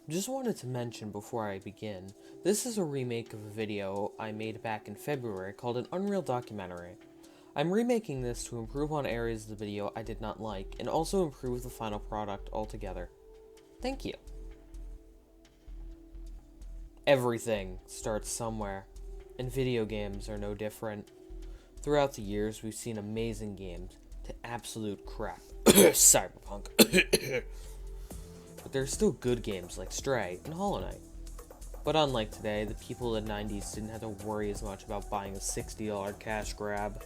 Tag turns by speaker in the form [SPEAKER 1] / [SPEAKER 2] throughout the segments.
[SPEAKER 1] Just wanted to mention before I begin, this is a remake of a video I made back in February called an Unreal Documentary. I'm remaking this to improve on areas of the video I did not like, and also improve the final product altogether. Thank you. Everything starts somewhere, and video games are no different. Throughout the years, we've seen amazing games to absolute crap. Cyberpunk. But there are still good games like Stray and Hollow Knight. But unlike today, the people of the 90s didn't have to worry as much about buying a $60 cash grab.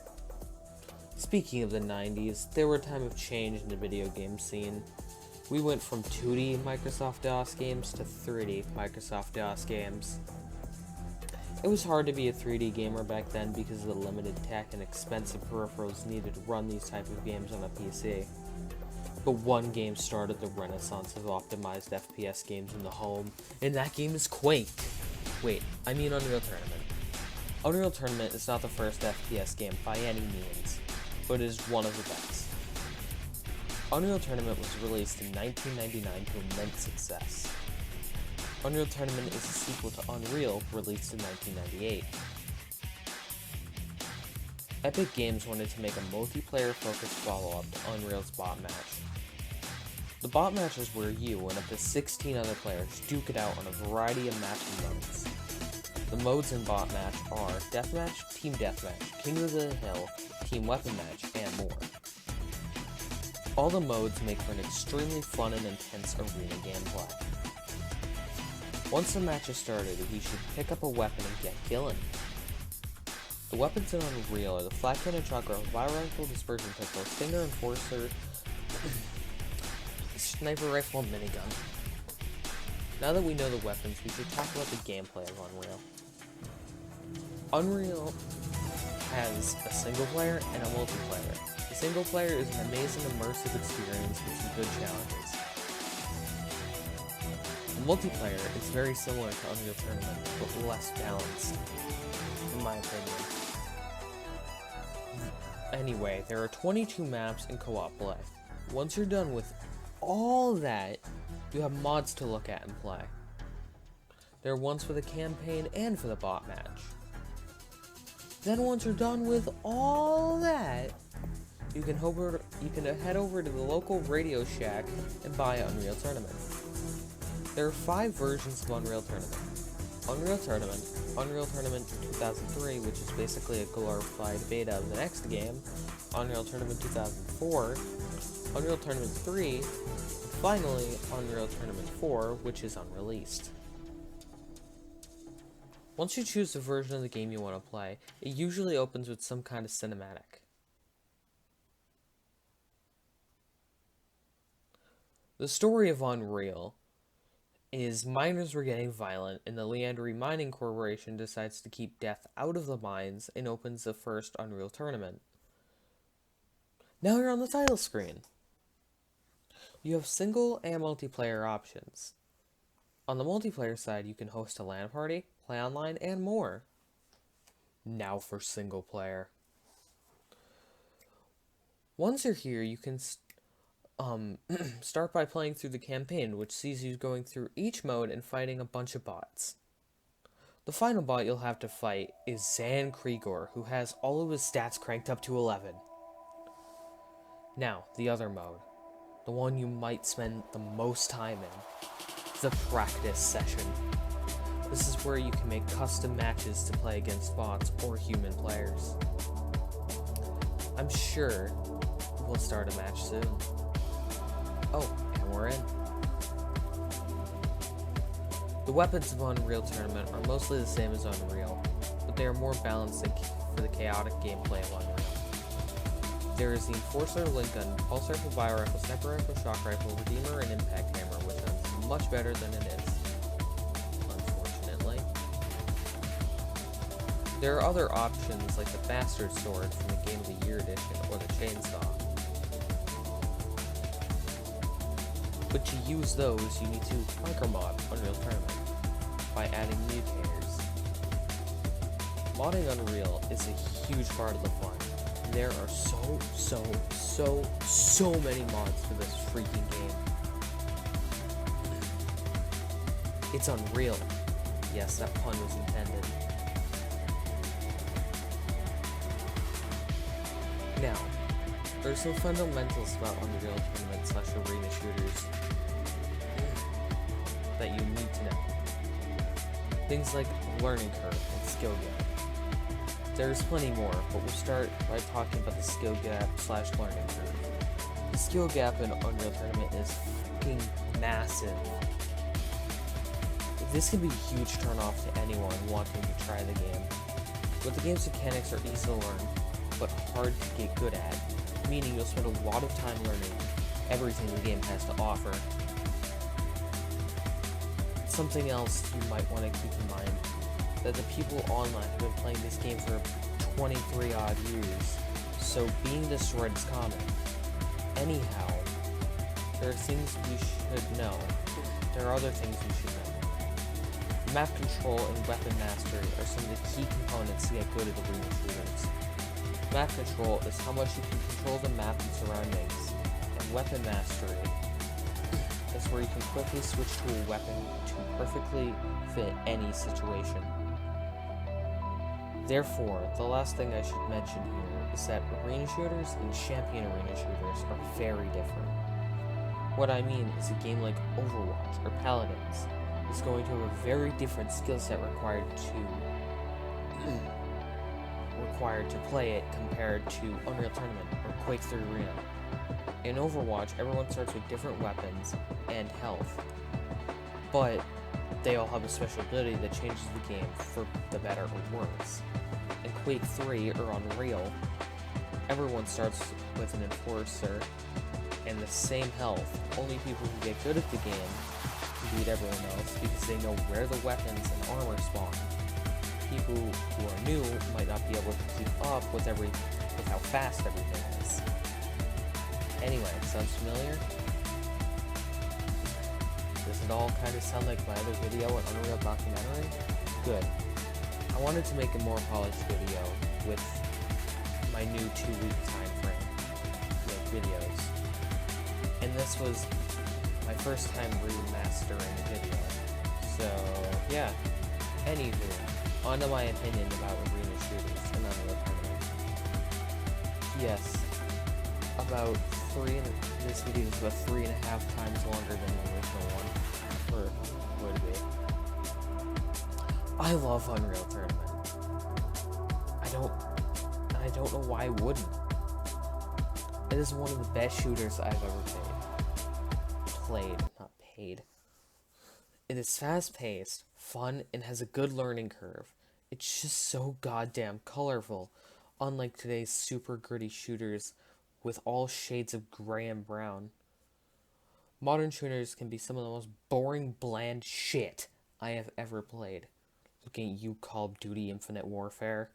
[SPEAKER 1] Speaking of the 90s, they were a time of change in the video game scene. We went from 2D Microsoft DOS games to 3D Microsoft DOS games. It was hard to be a 3D gamer back then because of the limited tech and expensive peripherals needed to run these type of games on a PC. But one game started the renaissance of optimized FPS games in the home, and that game is Quake. Wait, I mean Unreal Tournament. Unreal Tournament is not the first FPS game by any means, but it is one of the best. Unreal Tournament was released in 1999 to immense success. Unreal Tournament is a sequel to Unreal, released in 1998. Epic Games wanted to make a multiplayer-focused follow-up to Unreal's Bot Match. The Bot Match is where you and up to 16 other players duke it out on a variety of matching modes. The modes in Bot Match are Deathmatch, Team Deathmatch, King of the Hill, Team Weapon Match, and more. All the modes make for an extremely fun and intense arena gameplay. Once the match is started, we should pick up a weapon and get killing. The weapons in Unreal are the Flat Cannon Shotgun, Fire Rifle, Dispersion Pistol, Stinger Enforcer, Sniper Rifle, and Minigun. Now that we know the weapons, we should talk about the gameplay of Unreal. Unreal has a single player and a multiplayer. The single player is an amazing immersive experience with some good challenges. The multiplayer is very similar to Unreal Tournament, but less balanced, in my opinion. Anyway, there are 22 maps in co-op play. Once you're done with all that, you have mods to look at and play. There are ones for the campaign and for the bot match. Then once you're done with all that, you can head over to the local Radio Shack and buy Unreal Tournament. There are 5 versions of Unreal Tournament. Unreal Tournament, Unreal Tournament 2003, which is basically a glorified beta of the next game, Unreal Tournament 2004, Unreal Tournament 3, and finally Unreal Tournament 4, which is unreleased. Once you choose the version of the game you want to play, it usually opens with some kind of cinematic. The story of Unreal is miners were getting violent, and the Leandry Mining Corporation decides to keep death out of the mines and opens the first Unreal Tournament. Now you're on the title screen. You have single and multiplayer options. On the multiplayer side, you can host a LAN party, play online, and more. Now for single player. Once you're here, you can start by playing through the campaign, which sees you going through each mode and fighting a bunch of bots. The final bot you'll have to fight is Zan Krigor, who has all of his stats cranked up to 11. Now, the other mode. The one you might spend the most time in. The practice session. This is where you can make custom matches to play against bots or human players. I'm sure we'll start a match soon. Oh, and we're in. The weapons of Unreal Tournament are mostly the same as Unreal, but they are more balanced for the chaotic gameplay of Unreal. There is the Enforcer, Link Gun, Pulse Rifle, Bio Rifle, Sniper Rifle, Shock Rifle, Redeemer, and Impact Hammer, which sounds much better than it is, unfortunately. There are other options like the Bastard Sword from the Game of the Year edition or the Chainsaw. But to use those, you need to micromod Unreal Tournament by adding mutators. Modding Unreal is a huge part of the fun. There are so many mods for this freaking game. It's unreal. Yes, that pun was intended. Now, there's some fundamentals about Unreal Tournament / arena shooters that you need to know. Things like learning curve and skill gap. There's plenty more, but we'll start by talking about the skill gap / learning curve. The skill gap in Unreal Tournament is fucking massive. This can be a huge turnoff to anyone wanting to try the game. But the game's mechanics are easy to learn, but hard to get good at, meaning you'll spend a lot of time learning everything the game has to offer. Something else you might want to keep in mind, that the people online have been playing this game for 23 odd years, so being destroyed is common. Anyhow, there are things we should know. There are other things we should know. Map control and weapon mastery are some of the key components to get good at arena shooters. Map control is how much you can control the map and surroundings, and weapon mastery is where you can quickly switch to a weapon to perfectly fit any situation. Therefore, the last thing I should mention here is that arena shooters and champion arena shooters are very different. What I mean is a game like Overwatch or Paladins is going to have a very different skill set required to play it compared to Unreal Tournament or Quake 3 Arena. In Overwatch, everyone starts with different weapons and health, but they all have a special ability that changes the game for the better or worse. In Quake 3 or Unreal, everyone starts with an Enforcer and the same health. Only people who get good at the game can beat everyone else because they know where the weapons and armor spawn. People who are new might not be able to keep up with how fast everything is. Anyway, sounds familiar? Does it all kind of sound like my other video, an Unreal documentary? Good. I wanted to make a more polished video with my new 2-week time frame to make videos. And this was my first time remastering a video. So, yeah. Anywho, on to my opinion about arena shooters and Unreal Tournament. Yes, this video is about 3.5 times longer than the original one, or would be. I love Unreal Tournament. I don't know why I wouldn't. It is one of the best shooters I've ever played. Not paid. It is fast-paced, fun, and has a good learning curve. It's just so goddamn colorful, unlike today's super gritty shooters with all shades of gray and brown. Modern shooters can be some of the most boring, bland shit I have ever played. Looking at you, Call of Duty Infinite Warfare.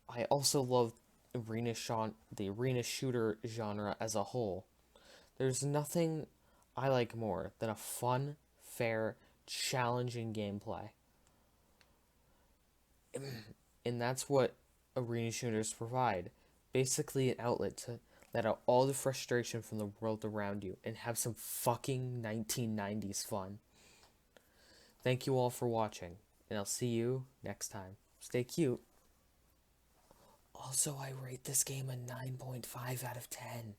[SPEAKER 1] I also love the arena shooter genre as a whole. There's nothing I like more than a fun, fair, challenging gameplay. And that's what arena shooters provide. Basically an outlet to let out all the frustration from the world around you and have some fucking 1990s fun. Thank you all for watching, and I'll see you next time. Stay cute. Also, I rate this game a 9.5 out of 10.